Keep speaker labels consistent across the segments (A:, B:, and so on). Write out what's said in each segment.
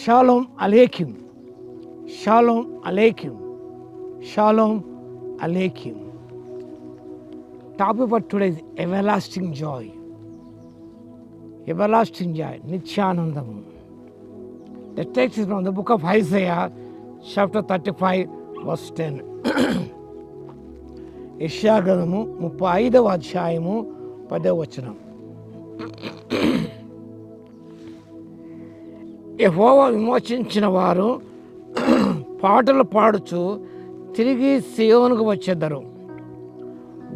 A: Shalom అలేఖ్యం, షాలోమ్ అలేఖ్యం, షాలోమ్ అలేఖ్యం. Topic for today is everlasting joy. Everlasting joy, నిత్యానందము. The text is from the book of Isaiah, chapter 35, verse 10. యెషయా గ్రంథము 35వ అధ్యాయము 10వ వచనం. యెహోవా విమోచించిన వారు పాటలు పాడుచు తిరిగి సియోనుకు వచ్చెదరు.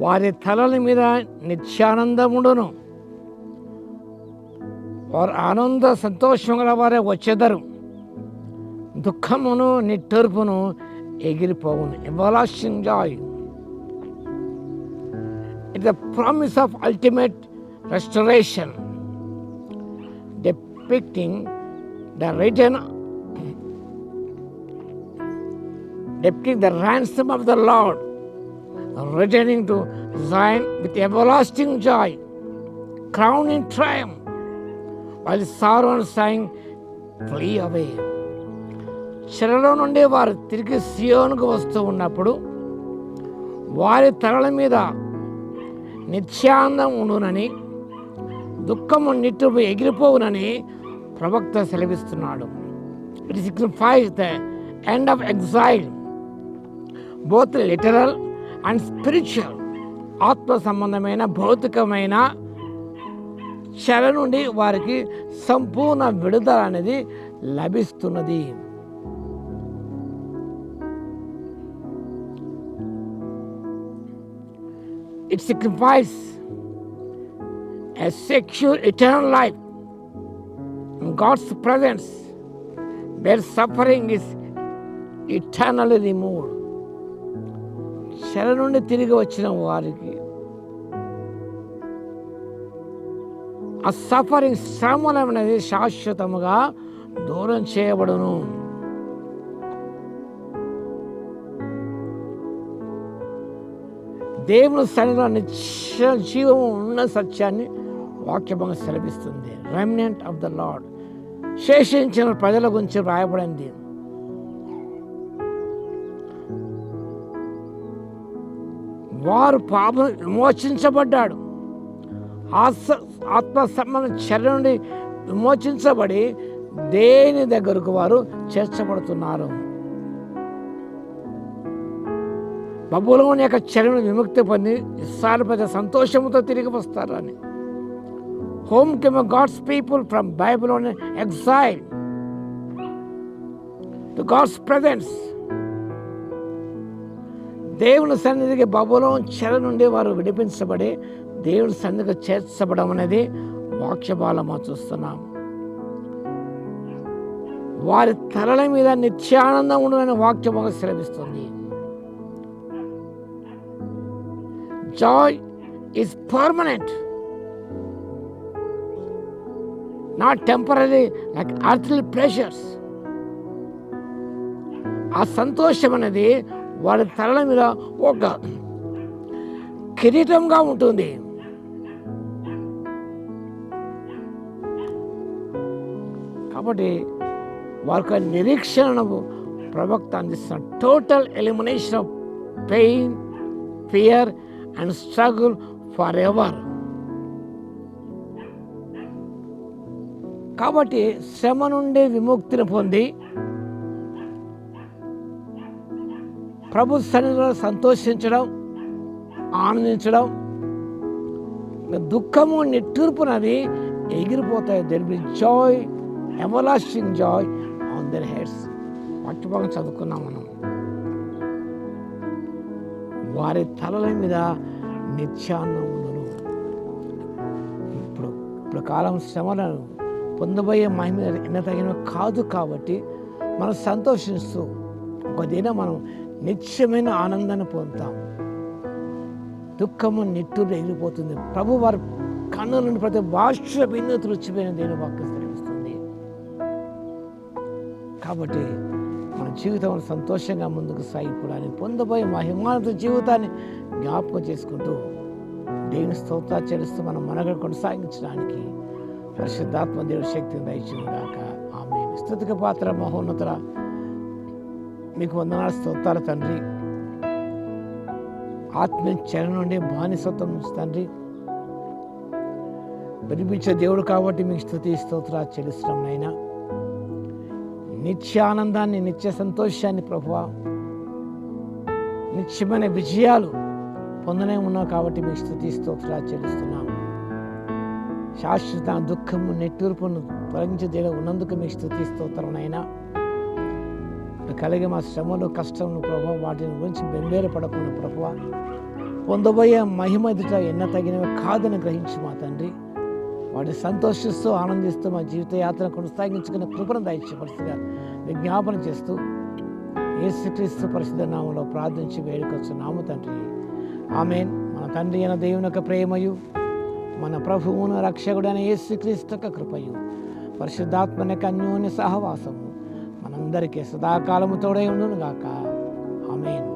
A: వారి తలల మీద నిత్యానందముండును. వారు ఆనంద సంతోషం గల వారే వచ్చెదరు. దుఃఖమును నిట్టూర్పును ఎగిరిపోవును. Everlasting joy. It's the promise of ultimate restoration, depicting the ransom of the Lord, returning to Zion with everlasting joy, crowned in triumph, while sorrow and sighing flee away. చెరలో నుండి వారు తిరిగి సియోనుకు వస్తూ ఉన్నప్పుడు వారి తలల మీద నిత్యానందం ఉండునని, దుఃఖము నిట్టూర్పు ఎగిరిపోవునని ప్రవక్త సెలవిస్తున్నాడు. It signifies the end of exhale, both literal and spiritual. ఆత్మ సంబంధమైన భౌతికమైన చెర నుండి వారికి సంపూర్ణ విడుదల అనేది లభిస్తున్నది. It signifies a secure eternal life in God's presence, where suffering is eternally removed. చెర నుండి తిరిగి వచ్చిన వారికి ఆ సఫరింగ్, శ్రమలు అనేది శాశ్వతముగా దూరం చేయబడును. దేవుని సన్నిధిలో నిత్య జీవము ఉన్న సత్యాన్ని వాక్యముగా సెలవిస్తుంది. రెమినెంట్ ఆఫ్ ద లార్డ్, శేషించిన ప్రజల గురించి రాయబడింది. వారు పాపం విమోచించబడ్డాడు. ఆత్మ సంబంధ చెర నుండి విమోచించబడి దేని దగ్గరకు వారు చేర్చబడుతున్నారు. బబులోను యొక్క చెరను విముక్తి పొంది ఇశ్రాయేలు ప్రజల సంతోషంతో తిరిగి వస్తారు అని. Home came God's people from Babylonian exile to God's presence. దేవుని సన్నిధికి బబులోను చెర నుండి వారు విడిపించబడి దేవుని సన్నిధికి చేర్చబడం అనేది వాక్యబాలమా చూస్తున్నాం. వారి తలల మీద నిత్యానందం ఉండునని వాక్యముగా సెలవిస్తుంది. Joy is permanent, not temporary like earthly pleasures. ఆ సంతోషం అనేది వారి తలల మీద ఒక కిరీటంగా ఉంటుంది. కాబట్టి వారికి నిరీక్షణను ప్రవక్త అందిస్తున్న total elimination of pain, fear and struggle forever. కాబట్టి శ్రమ నుండి విముక్తిని పొంది ప్రభు సన్నిధిలో సంతోషించడం, ఆనందించడం, దుఃఖము నిట్టూర్పునది ఎగిరిపోతాయి. There will be joy, everlasting joy on their heads. పట్టుబాగా చదువుకున్నాం మనం. వారి తలల మీద నిత్యానందం ఉండును. ఇప్పుడు కాలం శ్రమలను పొందబోయే మహిమ ఎన్న తగిన కాదు. కాబట్టి మనం సంతోషిస్తూ ఒక దినం మనం నిత్యమైన ఆనందాన్ని పొందుతాం. దుఃఖము నిట్టూరు ఎగిరిపోతుంది. ప్రభు వారి కన్నుల నుండి ప్రతి భాష బిందు తుడిచిపోయిన దేవుని వాక్యం తెలుస్తుంది. కాబట్టి మన జీవితం సంతోషంగా ముందుకు సాగిపోవడానికి పొందబోయే మహిమానంద జీవితాన్ని జ్ఞాపకం చేసుకుంటూ దేవుని స్తోత్రాలు చెల్లిస్తూ మనం మనగడ కొనసాగించడానికి పరిశుద్ధాత్మ దేవుడి శక్తిని దయచేయును గాక. ఆమేన్. స్తుతికి పాత్ర మహోన్నతుల మీకు వందనాలు స్తోత్రాలు తండ్రి. ఆత్మీయ చరణ నుండి బానిసత్వం నుంచి తండ్రి వినిపించే దేవుడు కాబట్టి మీకు స్తుతి స్తోత్రాలు చెల్లిస్తున్నాం నైనా. నిత్య ఆనందాన్ని, నిత్య సంతోషాన్ని ప్రభువా, నిత్యమైన విజయాలు పొందనే ఉన్నావు కాబట్టి మీకు స్తుతి స్తోత్రాలు చెల్లిస్తున్నాం. శాశ్వత దుఃఖము నెట్టూర్పును తొలగించే దేవుడు ఉన్నందుకు మీకు స్తుతి స్తోత్రం అయినా. కలిగే మా శ్రమలు కష్టములు ప్రభావ వాటిని గురించి బెంబేలు పడకుండా ప్రభువ, పొందబోయే మహిమ ఎదుట ఎన్న తగినవి కాదని గ్రహించి మా తండ్రి వాటిని సంతోషిస్తూ ఆనందిస్తూ మా జీవిత యాత్ర కొనసాగించుకున్న కృపను దయచేపరుస్తుగా విజ్ఞాపన చేస్తూ యేసుక్రీస్తు పరిశుద్ధ నామములో ప్రార్థించి వేడుకొచ్చున్నాము తండ్రి. ఆమేన్. మన తండ్రి అయిన దేవుని యొక్క ప్రేమయు, మన ప్రభువును రక్షకుడైన యేసుక్రీస్తు యొక్క కృపయు, పరిశుద్ధాత్మ యొక్క అన్యోన్య సహవాసము మనందరికీ సదాకాలము తోడై ఉండును గాక. ఆమేన్.